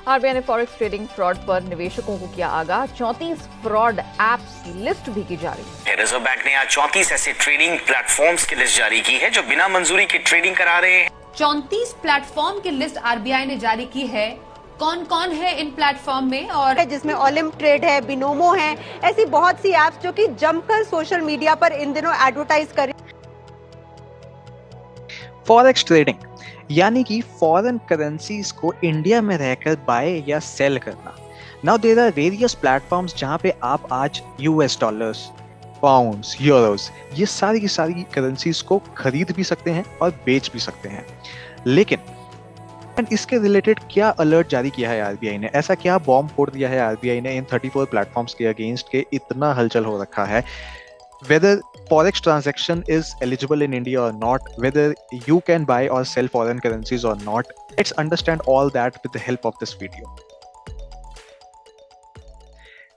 RBI ने forex trading fraud पर निवेशकों को किया आगाह। 34 फ्रॉड एप्स की लिस्ट भी की जारी। रिजर्व बैंक ने आज 34 ऐसे ट्रेडिंग प्लेटफॉर्म्स की लिस्ट जारी की है जो बिना मंजूरी के ट्रेडिंग करा रहे हैं। 34 प्लेटफॉर्म की लिस्ट आरबीआई ने जारी की है। कौन कौन है इन प्लेटफॉर्म में? और जिसमें ओलिम्प ट्रेड है, बिनोमो है, ऐसी बहुत सी एप्स जो कि जमकर सोशल मीडिया पर इन दिनों एडवर्टाइज कर रही। फॉरेक्स ट्रेडिंग यानी कि फॉरेन करेंसीज को इंडिया में रहकर बाय या सेल करना। Now there are various platforms जहां पे आप आज यूएस डॉलर्स, पाउंड्स, यूरोस, ये सारी की सारी करेंसीज को खरीद भी सकते हैं और बेच भी सकते हैं। लेकिन इसके रिलेटेड क्या अलर्ट जारी किया है आरबीआई ने? ऐसा क्या बॉम्ब फोड़ दिया है आरबीआई ने इन 34 प्लेटफॉर्म्स के अगेंस्ट के इतना हलचल हो रखा है? Whether forex transaction is eligible in India or not, whether you can buy or sell foreign currencies or not, let's understand all that with the help of this video.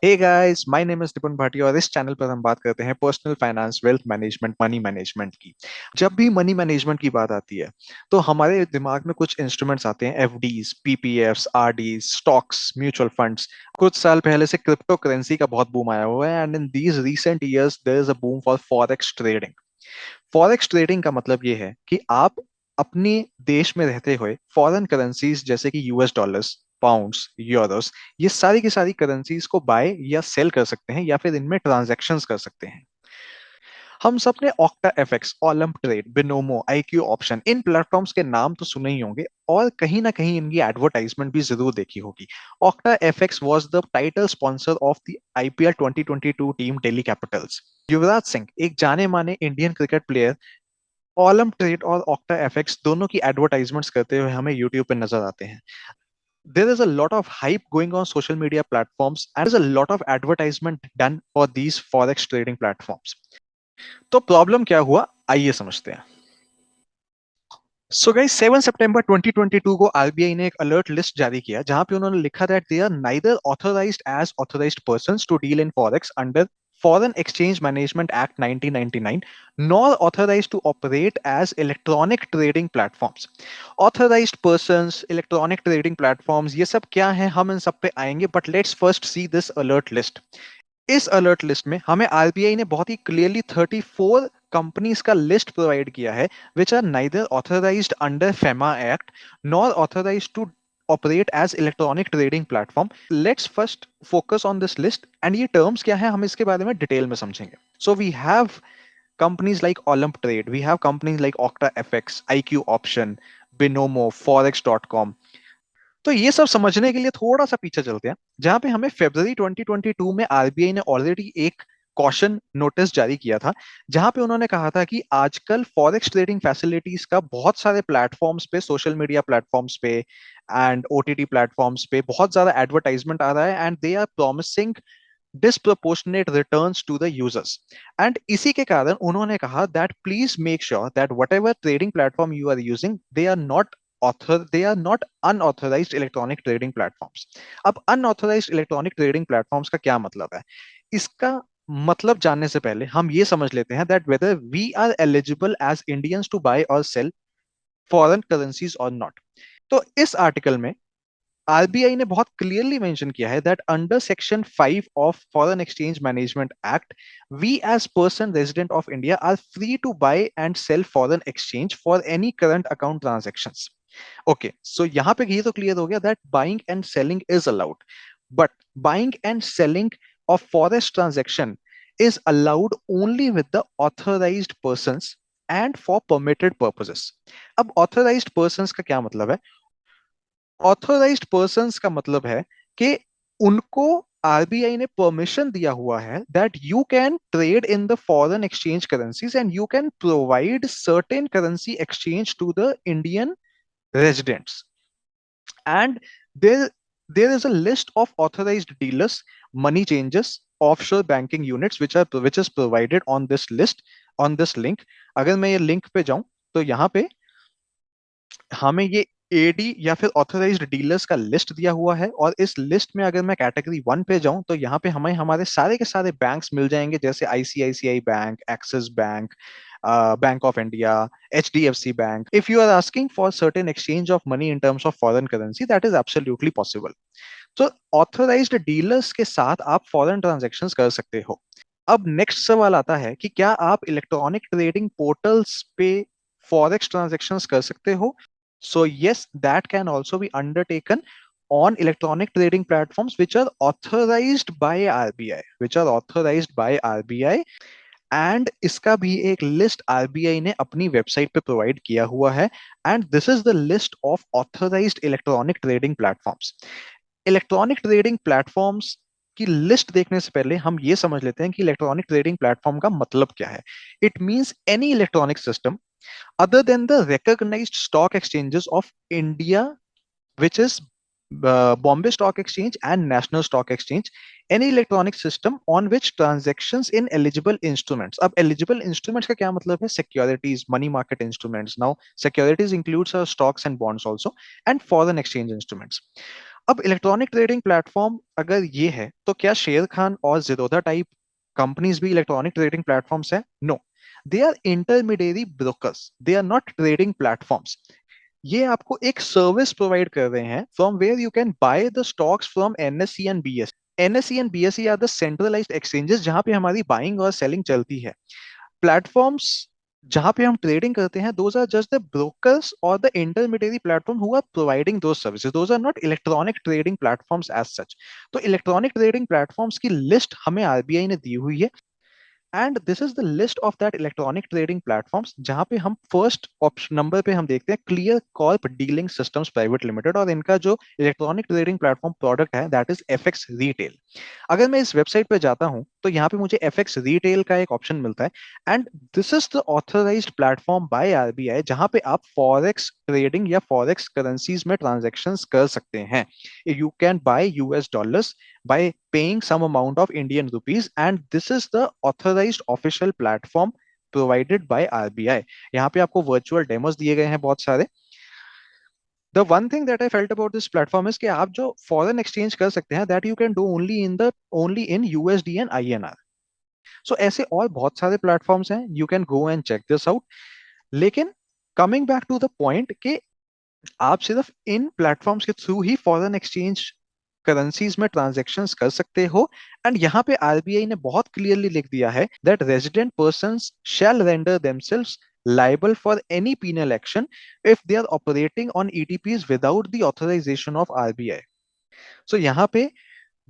Hey guys, my name is Nipun Bhatia और इस channel पर हम बात करते हैं personal finance, wealth management, money management की। जब भी मनी मैनेजमेंट की बात आती है तो हमारे दिमाग में कुछ इंस्ट्रूमेंट्स आते हैं, FDs, PPFs, RDs, stocks, mutual funds. कुछ साल पहले से क्रिप्टो करेंसी का बहुत बूम आया हुआ है and in these recent years there is a boom for forex trading. Forex trading का मतलब ये है कि आप अपने देश में रहते हुए फॉरेन करेंसीज जैसे कि यूएस डॉलर्स, पाउंड्स, यूरोस, ये सारी की सारी करेंसीज को बाय या सेल कर सकते हैं या फिर इनमें ट्रांजैक्शंस कर सकते हैं। हम सब ने Octa FX, Olymp Trade, Binomo, IQ Option, इन प्लेटफॉर्म्स के नाम तो सुने ही होंगे और कहीं ना कहीं इनकी एडवर्टाइजमेंट भी जरूर देखी होगी। Octa FX was the title sponsor of the IPL 2022 team Delhi Capitals. Yuvraj Singh, एक जाने माने Indian cricket player, Olymp Trade और ऑक्टा एफएक्स दोनों की एडवर्टाइजमेंट्स करते हुए हमें यूट्यूब पे नजर आते हैं। There is a lot of hype going on social media platforms and there's a lot of advertisement done for these forex trading platforms. तो प्रॉब्लम क्या हुआ, आइए समझते हैं। सो गाइस, 7 सितंबर 2022 को आरबीआई ने एक अलर्ट लिस्ट जारी किया जहां पे उन्होंने लिखा that they are neither authorised as authorised persons to deal in forex under Foreign Exchange Management Act 1999, nor authorized to operate as electronic trading platforms. Authorized persons, electronic trading platforms, ये सब क्या है, हम इन सब पे आएंगे, but let's first see this alert list. इस alert list में हमें आरबीआई ने बहुत ही क्लियरली 34 कंपनीज का लिस्ट प्रोवाइड किया है which are neither authorised under FEMA act nor authorised to operate as electronic trading platform. Let's first focus on this list and ये terms क्या है हम इसके बारे में डिटेल में समझेंगे. So we have companies like Olymp Trade, we have companies like Octa FX, IQ Option, Binomo, Forex.com. तो ये सब समझने के लिए थोड़ा सा पीछे चलते हैं जहां पे हमें फरवरी 2022 में आरबीआई ने ऑलरेडी एक कॉशन नोटिस जारी किया था जहां पे उन्होंने कहा था कि आजकल फॉरेक्स ट्रेडिंग फैसिलिटीज का बहुत सारे प्लेटफॉर्म्स पे, सोशल मीडिया प्लेटफॉर्म्स पे एंड ओटीटी प्लेटफॉर्म्स पे बहुत ज्यादा एडवर्टाइजमेंट आ रहा है and they are promising disproportionate returns to the users. And इसी के कारण उन्होंने कहा that please make sure that whatever trading platform you are using, they are not unauthorized electronic trading platforms. अब unauthorized electronic trading platforms का क्या मतलब है? इसका मतलब जानने से पहले हम ये समझ लेते हैं that whether we are eligible as Indians to buy or sell foreign currencies or not. तो इस आर्टिकल में आरबीआई ने बहुत क्लियरली मेंशन किया है that under section 5 of foreign exchange management act we as person resident of India are free to buy and sell foreign exchange for any current account transactions. Okay, so यहाँ पे ये तो clear हो गया that buying and selling is allowed, but buying and selling of forex transaction is allowed only with the authorized persons and for permitted purposes. अब authorized persons का क्या मतलब है? Authorized persons का मतलब है कि उनको आरबीआई ने परमिशन दिया हुआ है that you can trade in the foreign exchange currencies and you can provide certain currency exchange to the Indian residents. And there is a list of authorized dealers, money changers, offshore banking units which is provided on this list, on this link. अगर मैं ये link पे जाऊं तो यहाँ पे हमें ये एडी या फिर ऑथराइज्ड डीलर्स का लिस्ट दिया हुआ है और इस लिस्ट में अगर मैं कैटेगरी 1 पे जाऊं तो यहाँ पे हमें हमारे सारे के सारे बैंक्स मिल जाएंगे जैसे ICICI bank, axis bank, Bank of India, HDFC Bank. If you are asking for certain exchange of money in terms of foreign currency, that is absolutely possible. तो ऑथराइज्ड डीलर्स के साथ आप फॉरेन ट्रांजैक्शंस कर सकते हो. अब next सवाल आता है कि क्या आप इलेक्ट्रॉनिक ट्रेडिंग पोर्टल्स पे फॉरेक्स ट्रांजैक्शंस कर सकते हो. So yes, that can also be undertaken on electronic trading platforms which are authorized by RBI, and इसका भी एक लिस्ट आरबीआई ने अपनी वेबसाइट पे प्रोवाइड किया हुआ है. And this is the list of authorised electronic trading platforms. Electronic trading platforms की लिस्ट देखने से पहले हम ये समझ लेते हैं कि इलेक्ट्रॉनिक ट्रेडिंग प्लेटफॉर्म का मतलब क्या है. It means any electronic system other than the recognized stock exchanges of India, which is Bombay Stock Exchange and National Stock Exchange, any electronic system on which transactions in eligible instruments. अब eligible instruments का क्या मतलब है? Securities, money market instruments. Now securities includes stocks and bonds also, and foreign exchange instruments. अब electronic trading platform अगर ये है तो क्या शेर खान और जीरोधा टाइप कंपनीज भी इलेक्ट्रॉनिक ट्रेडिंग प्लेटफॉर्म्स है? No, they are intermediary brokers, they are not trading platforms. ये आपको एक सर्विस प्रोवाइड कर रहे हैं from where you can buy the stocks from NSC and BSE. NSC and BSE are the centralised exchanges जहां पे हमारी बाइंग और सेलिंग चलती है. प्लेटफॉर्म्स जहां पे हम ट्रेडिंग करते हैं, those are just the brokers और the intermediary platform who are providing those services. Those are not electronic trading platforms as such. तो इलेक्ट्रॉनिक ट्रेडिंग प्लेटफॉर्म्स की लिस्ट हमें आरबीआई ने दी हुई है. And this is the list of that electronic trading platforms, जहां पे हम फर्स्ट ऑप्शन नंबर पे हम देखते हैं clear Corp dealing systems private limited, और इनका जो इलेक्ट्रॉनिक ट्रेडिंग प्लेटफॉर्म प्रोडक्ट है दैट इज एफएक्स रिटेल. अगर मैं इस वेबसाइट पे जाता हूं तो यहाँ पे मुझे एफएक्स रिटेल का एक ऑप्शन मिलता है. And this is the authorised platform by RBI जहां पे आप फॉरेक्स ट्रेडिंग या फॉरेक्स करेंसीज में ट्रांजेक्शन्स कर सकते हैं. You can bye US dollars by paying some amount of Indian rupees, and this is the authorized official platform provided by RBI. यहाँ पे आपको virtual demos दिए गए हैं बहुत सारे. The one thing that I felt about this platform is कि आप जो foreign exchange कर सकते हैं that you can do only in USD and INR. So ऐसे और बहुत सारे platforms हैं, you can go and check this out. लेकिन coming back to the point कि आप सिर्फ इन प्लेटफॉर्म्स के थ्रू ही फॉरेन एक्सचेंज करेंसीज में ट्रांजैक्शंस कर सकते हो. एंड यहाँ पे आरबीआई ने बहुत क्लियरली लिख दिया है that resident persons shall render themselves liable for any penal action if they are operating on ETPs without the authorization of RBI. So यहाँ पे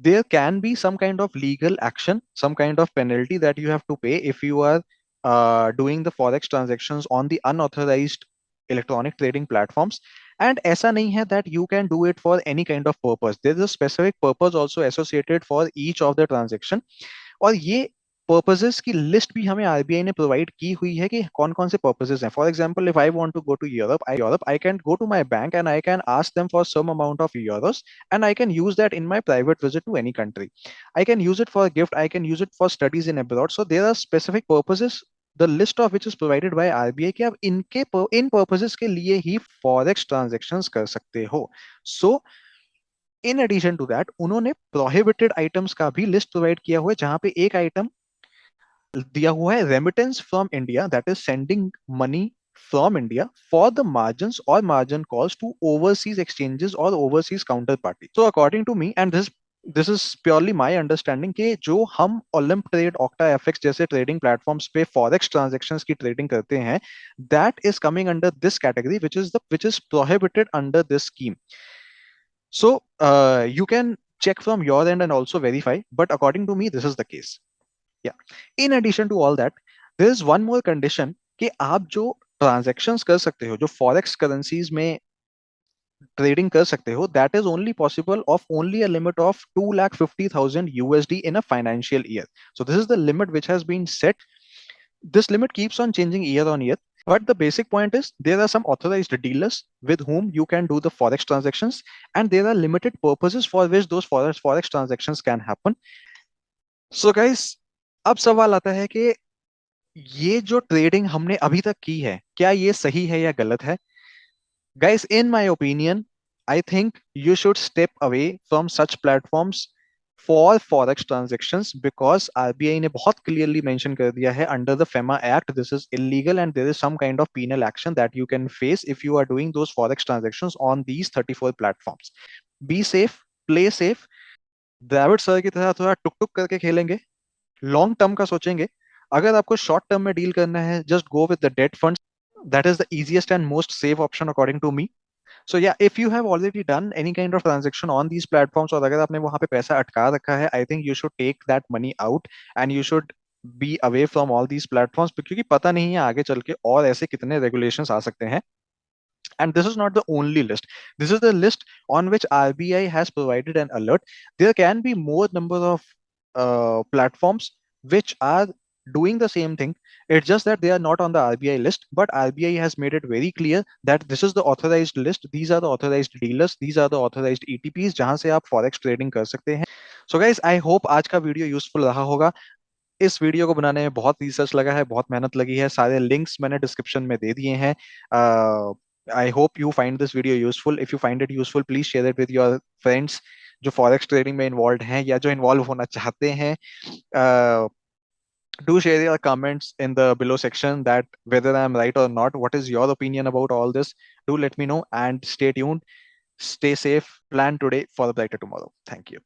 there can be some kind of legal action, some kind of penalty that you have to pay if you are doing the forex transactions on the unauthorized electronic trading platforms. And ऐसा नहीं है that you can do it for any kind of purpose. There is a specific purpose also associated for each of the transaction. और ये purposes की list भी हमें RBI ने provide की हुई है कि कौन कौन से purposes हैं. For example, if I want to go to Europe, I can go to my bank and I can ask them for some amount of euros, and I can use that in my private visit to any country. I can use it for a gift. I can use it for studies in abroad. So there are specific purposes, the list of which is provided by RBI कि आप इन purposes के लिए ही forex transactions कर सकते हो. So in addition to that, उन्होंने prohibited items का भी list provide किया हुआ है, जहां पे एक item दिया हुआ है remittance from India, that is sending money from India for the margins or margin calls to overseas exchanges or overseas counterparty. So according to me, and this is purely my understanding, कि जो हम Olymp Trade, Octa FX जैसे trading platforms पे forex transactions की trading करते हैं, that is coming under this category, which is prohibited under this scheme. So you can check from your end and also verify, but according to me, this is the case. Yeah. In addition to all that, there is one more condition कि आप जो transactions कर सकते हो, जो forex currencies में trading कर सकते हो, that is only possible of only a limit of 250,000 USD in a financial year. So this is the limit which has been set. This limit keeps on changing year on year, but the basic point is there are some authorized dealers with whom you can do the forex transactions, and there are limited purposes for which those forex transactions can happen. So guys, अब सवाल आता है कि ये जो trading हमने अभी तक की है, क्या ये सही है या गलत है? Guys, in my opinion, I think you should step away from such platforms for forex transactions, because RBI ने बहुत क्लियरली मेंशन कर दिया है under the FEMA act this is illegal and there is some kind of penal action that you can face if you are doing those forex transactions on these 34 platforms. Be safe, play safe. Dravid sir की तरह थोड़ा टुक टुक करके खेलेंगे, long term का सोचेंगे. अगर आपको short term में डील करना है, just go with the date funds. That is the easiest and most safe option according to me. So yeah, if you have already done any kind of transaction on these platforms और अगर आपने वहां पे पैसा अटका रखा है, I think you should take that money out and you should be away from all these platforms, क्योंकि पता नहीं है आगे चल के और ऐसे कितने regulations आ सकते हैं. And this is not the only list. This is the list on which RBI has provided an alert. There can be more number of platforms which are doing the same thing. It's just that they are not on the RBI list, but RBI has made it very clear that this is the authorized list. These are the authorized dealers. These are the authorized ETPs जहां से आप forex trading कर सकते हैं. So guys, I hope आज का video useful रहा होगा. इस वीडियो को बनाने में बहुत रिसर्च लगा है, बहुत मेहनत लगी है. सारे लिंक्स मैंने डिस्क्रिप्शन में दे दिए हैं. I hope you find this video useful. If you find it useful, please share it with your friends जो फॉरेक्स ट्रेडिंग में इन्वॉल्व हैं या जो इन्वॉल्व होना चाहते हैं. Do share your comments in the below section that whether I am right or not. What is your opinion about all this? Do let me know and stay tuned. Stay safe. Plan today for a brighter tomorrow. Thank you.